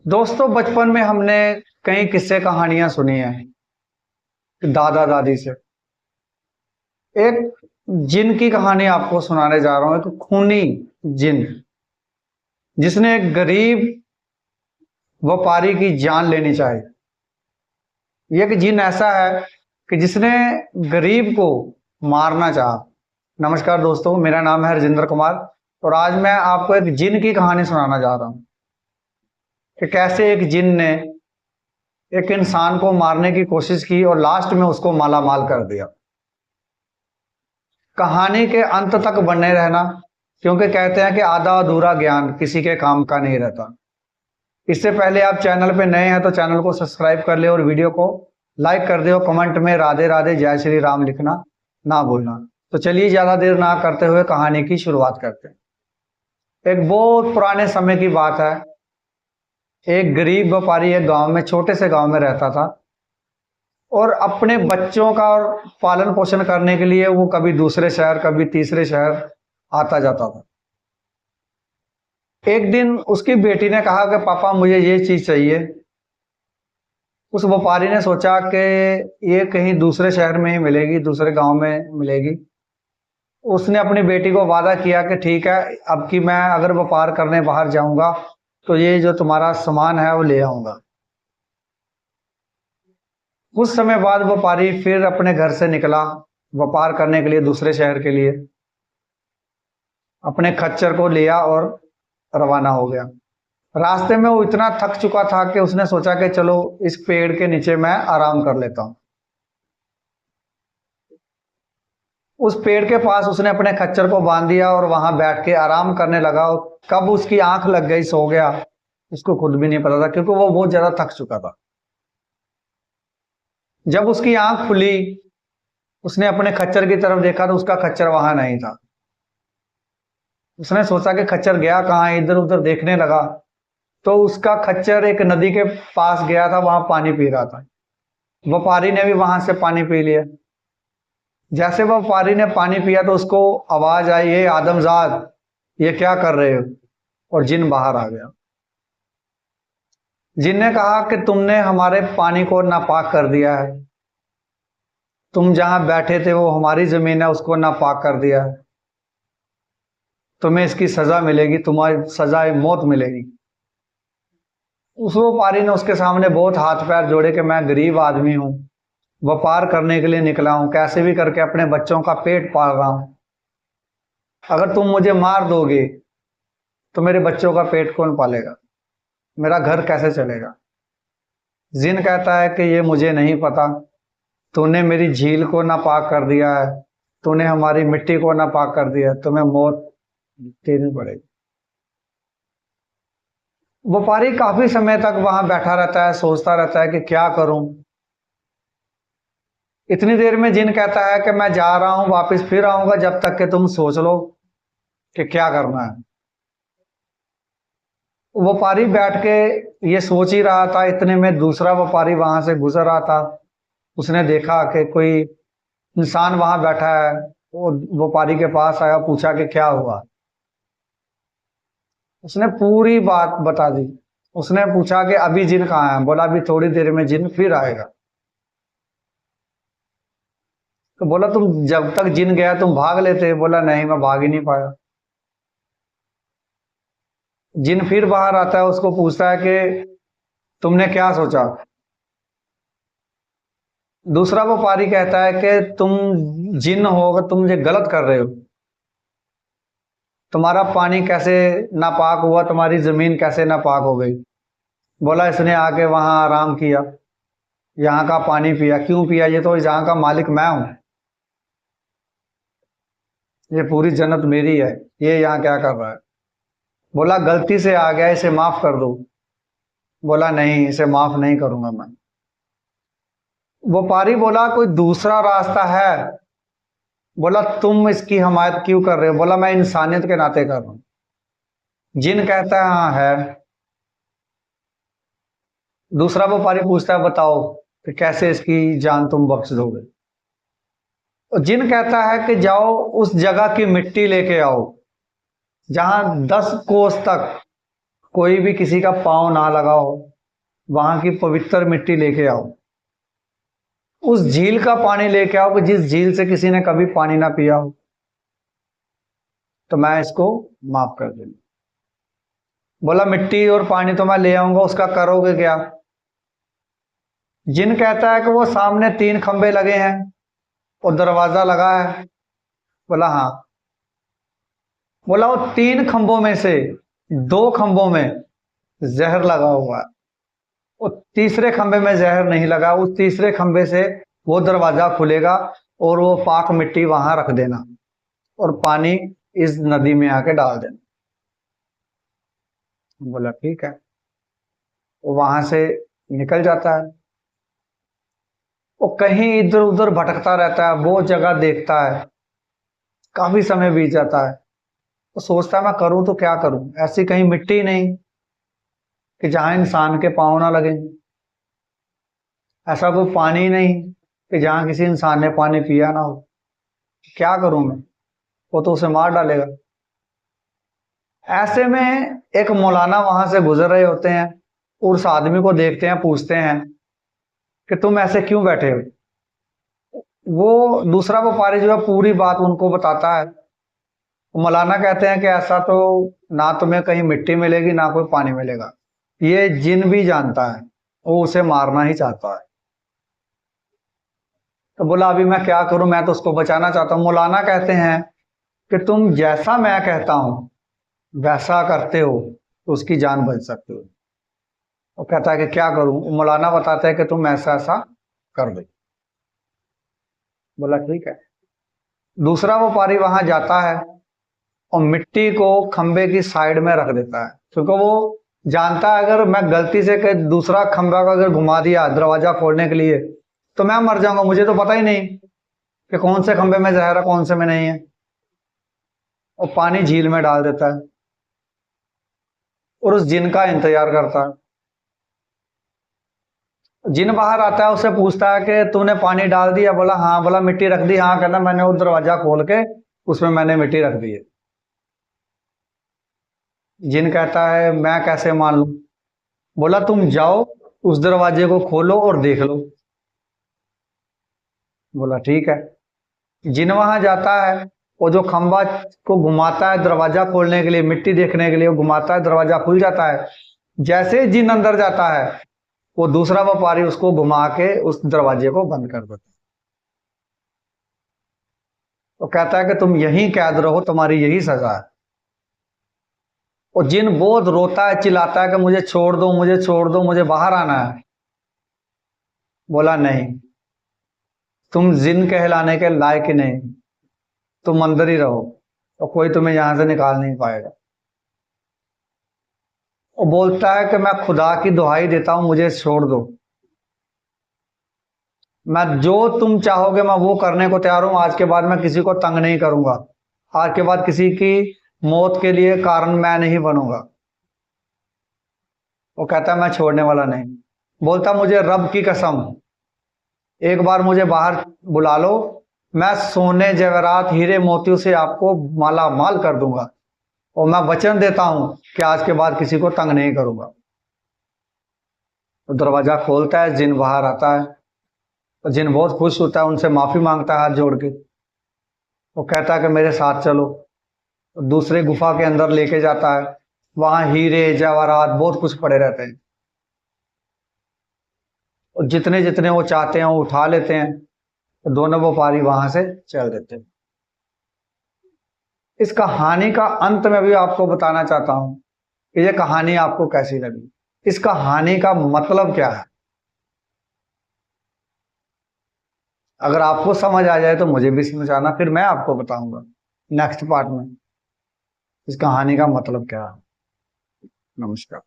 दोस्तों, बचपन में हमने कई किस्से कहानियां सुनी हैं दादा दादी से। एक जिन की कहानी आपको सुनाने जा रहा हूं, एक खूनी जिन जिसने एक गरीब व्यापारी की जान लेनी चाही। ये एक जिन ऐसा है कि जिसने गरीब को मारना चाहा। नमस्कार दोस्तों, मेरा नाम है हरजिंदर कुमार और आज मैं आपको एक जिन की कहानी सुनाना जा रहा हूं कि कैसे एक जिन ने एक इंसान को मारने की कोशिश की और लास्ट में उसको माला माल कर दिया। कहानी के अंत तक बने रहना, क्योंकि कहते हैं कि आधा अधूरा ज्ञान किसी के काम का नहीं रहता। इससे पहले आप चैनल पे नए हैं तो चैनल को सब्सक्राइब कर ले और वीडियो को लाइक कर दे और कमेंट में राधे राधे जय श्री राम लिखना ना भूलना। तो चलिए ज्यादा देर ना करते हुए कहानी की शुरुआत करते हैं। एक बहुत पुराने समय की बात है। एक गरीब व्यापारी एक गांव में, छोटे से गांव में रहता था और अपने बच्चों का और पालन पोषण करने के लिए वो कभी दूसरे शहर कभी तीसरे शहर आता जाता था। एक दिन उसकी बेटी ने कहा कि पापा मुझे ये चीज चाहिए। उस व्यापारी ने सोचा कि ये कहीं दूसरे शहर में ही मिलेगी, दूसरे गांव में मिलेगी। उसने अपनी बेटी को वादा किया कि ठीक है, अब की मैं अगर व्यापार करने बाहर जाऊंगा तो ये जो तुम्हारा सामान है वो ले आऊंगा। कुछ समय बाद व्यापारी फिर अपने घर से निकला व्यापार करने के लिए दूसरे शहर के लिए। अपने खच्चर को लिया और रवाना हो गया। रास्ते में वो इतना थक चुका था कि उसने सोचा कि चलो इस पेड़ के नीचे मैं आराम कर लेता हूं। उस पेड़ के पास उसने अपने खच्चर को बांध दिया और वहां बैठ के आराम करने लगा। और कब उसकी आंख लग गई, सो गया, उसको खुद भी नहीं पता था, क्योंकि वो बहुत ज्यादा थक चुका था। जब उसकी आंख खुली, उसने अपने खच्चर की तरफ देखा तो उसका खच्चर वहां नहीं था। उसने सोचा कि खच्चर गया कहाँ है, इधर उधर देखने लगा तो उसका खच्चर एक नदी के पास गया था, वहां पानी पी रहा था। व्यापारी ने भी वहां से पानी पी लिया। जैसे व्यापारी ने पानी पिया तो उसको आवाज आई, ये आदमजाद, ये क्या कर रहे हो? और जिन बाहर आ गया। जिन ने कहा कि तुमने हमारे पानी को नापाक कर दिया है। तुम जहां बैठे थे वो हमारी जमीन है, उसको नापाक कर दिया है। तुम्हें इसकी सजा मिलेगी, तुम्हारी सजा मौत मिलेगी। उस व्यापारी ने उसके सामने बहुत हाथ पैर जोड़े कि मैं गरीब आदमी हूं, व्यापार करने के लिए निकला हूं, कैसे भी करके अपने बच्चों का पेट पाल रहा हूं। अगर तुम मुझे मार दोगे तो मेरे बच्चों का पेट कौन पालेगा, मेरा घर कैसे चलेगा? जिन कहता है कि ये मुझे नहीं पता, तूने मेरी झील को नापाक कर दिया है, तूने हमारी मिट्टी को नापाक कर दिया है, तुम्हें मौत देनी पड़ेगी। व्यापारी काफी समय तक वहां बैठा रहता है, सोचता रहता है कि क्या करूं। इतनी देर में जिन कहता है कि मैं जा रहा हूं, वापस फिर आऊंगा जब तक कि तुम सोच लो कि क्या करना है। व्यापारी बैठ के ये सोच ही रहा था, इतने में दूसरा व्यापारी वहां से गुजर रहा था। उसने देखा कि कोई इंसान वहां बैठा है। वो व्यापारी के पास आया, पूछा कि क्या हुआ। उसने पूरी बात बता दी। उसने पूछा कि अभी जिन कहाँ है? बोला अभी थोड़ी देर में जिन फिर आएगा। तो बोला तुम जब तक जिन गया तुम भाग लेते? बोला नहीं, मैं भाग ही नहीं पाया। जिन फिर बाहर आता है, उसको पूछता है कि तुमने क्या सोचा? दूसरा व्यापारी कहता है कि तुम जिन हो, तुम ये गलत कर रहे हो। तुम्हारा पानी कैसे नापाक हुआ, तुम्हारी जमीन कैसे नापाक हो गई? बोला इसने आके वहां आराम किया, यहाँ का पानी पिया। क्यों पिया? ये तो यहाँ का मालिक मैं हूं, ये पूरी जन्नत मेरी है, ये यहाँ क्या कर रहा है? बोला गलती से आ गया, इसे माफ कर दो। बोला नहीं, इसे माफ नहीं करूंगा मैं। व्यापारी बोला कोई दूसरा रास्ता है? बोला तुम इसकी हमायत क्यों कर रहे हो? बोला मैं इंसानियत के नाते कर रहा हूं। जिन कहता है हाँ है। दूसरा व्यापारी पूछता है बताओ कि कैसे इसकी जान तुम बख्श दोगे? और जिन कहता है कि जाओ उस जगह की मिट्टी लेके आओ जहां 10 कोस तक कोई भी किसी का पाँव ना लगाओ, वहां की पवित्र मिट्टी लेके आओ, उस झील का पानी लेके आओ कि जिस झील से किसी ने कभी पानी ना पिया हो, तो मैं इसको माफ कर दूंगा। बोला मिट्टी और पानी तो मैं ले आऊंगा, उसका करोगे क्या? जिन कहता है कि वो सामने 3 खंबे लगे हैं और दरवाजा लगा है। बोला हाँ। बोला वो 3 खंभों में से 2 खंभों में जहर लगा हुआ है, वो तीसरे खंबे में जहर नहीं लगा, उस तीसरे खंबे से वो दरवाजा खुलेगा और वो पाक मिट्टी वहां रख देना और पानी इस नदी में आके डाल देना। बोला ठीक है। वो वहां से निकल जाता है, वो कहीं इधर उधर भटकता रहता है, वो जगह देखता है, काफी समय बीत जाता है। तो सोचता है मैं करूं तो क्या करूं, ऐसी कहीं मिट्टी नहीं कि जहां इंसान के पांव ना लगे, ऐसा कोई पानी नहीं कि जहां किसी इंसान ने पानी पिया ना हो। क्या करूं मैं? वो तो उसे मार डालेगा। ऐसे में एक मौलाना वहां से गुजर रहे होते हैं, उस आदमी को देखते हैं, पूछते हैं कि तुम ऐसे क्यों बैठे हो? वो दूसरा व्यापारी जो है पूरी बात उनको बताता है। मौलाना कहते हैं कि ऐसा तो ना तुम्हें कहीं मिट्टी मिलेगी ना कोई पानी मिलेगा, ये जिन भी जानता है, वो उसे मारना ही चाहता है। तो बोला अभी मैं क्या करूं, मैं तो उसको बचाना चाहता हूं। मौलाना कहते हैं कि तुम जैसा मैं कहता हूं वैसा करते हो तो उसकी जान बच सकती हो। वो कहता है कि क्या करूं? मौलाना बताते हैं कि तुम ऐसा ऐसा कर दो। बोला ठीक है। दूसरा व्यापारी वहां जाता है और मिट्टी को खंबे की साइड में रख देता है, क्योंकि वो जानता है अगर मैं गलती से दूसरा खंबा का अगर घुमा दिया दरवाजा खोलने के लिए तो मैं मर जाऊंगा, मुझे तो पता ही नहीं कि कौन से खंबे में जहर है कौन से में नहीं है। और पानी झील में डाल देता है और उस जिन का इंतजार करता है। जिन बाहर आता है, उससे पूछता है कि तूने पानी डाल दिया? बोला हाँ। बोला मिट्टी रख दी? हाँ। कहना मैंने वो दरवाजा खोल के उसमें मैंने मिट्टी रख दी है। जिन कहता है मैं कैसे मान लूं? बोला तुम जाओ उस दरवाजे को खोलो और देख लो। बोला ठीक है। जिन वहां जाता है, वो जो खंबा को घुमाता है दरवाजा खोलने के लिए, मिट्टी देखने के लिए, वो घुमाता है, दरवाजा खुल जाता है। जैसे ही जिन अंदर जाता है, वो दूसरा व्यापारी उसको घुमा के उस दरवाजे को बंद कर देता है। तो कहता है कि तुम यहीं कैद रहो, तुम्हारी यही सजा है। और जिन बहुत रोता है, चिल्लाता है कि मुझे छोड़ दो, मुझे छोड़ दो, मुझे बाहर आना है। बोला नहीं, तुम जिन कहलाने के लायक ही नहीं, तुम अंदर ही रहो और कोई तुम्हें यहां से निकाल नहीं पाएगा। वो बोलता है कि मैं खुदा की दुहाई देता हूं, मुझे छोड़ दो, मैं जो तुम चाहोगे मैं वो करने को तैयार हूं। आज के बाद मैं किसी को तंग नहीं करूंगा, आज के बाद किसी की मौत के लिए कारण मैं नहीं बनूंगा। वो कहता है मैं छोड़ने वाला नहीं। बोलता मुझे रब की कसम, एक बार मुझे बाहर बुला लो, मैं सोने जेवरात हीरे मोतियों से आपको माला माल कर दूंगा और मैं वचन देता हूं कि आज के बाद किसी को तंग नहीं करूंगा। तो दरवाजा खोलता है, जिन बाहर आता है। तो जिन बहुत खुश होता है, उनसे माफी मांगता है हाथ जोड़ के। वो कहता है कि मेरे साथ चलो। तो दूसरे गुफा के अंदर लेके जाता है, वहां हीरे जवाहरात बहुत कुछ पड़े रहते हैं और जितने जितने वो चाहते हैं वो उठा लेते हैं। तो दोनों व्यापारी वहां से चल देते हैं। इस कहानी का अंत में भी आपको बताना चाहता हूं कि यह कहानी आपको कैसी लगी, इस कहानी का मतलब क्या है। अगर आपको समझ आ जाए तो मुझे भी समझाना, फिर मैं आपको बताऊंगा नेक्स्ट पार्ट में इस कहानी का मतलब क्या है। नमस्कार।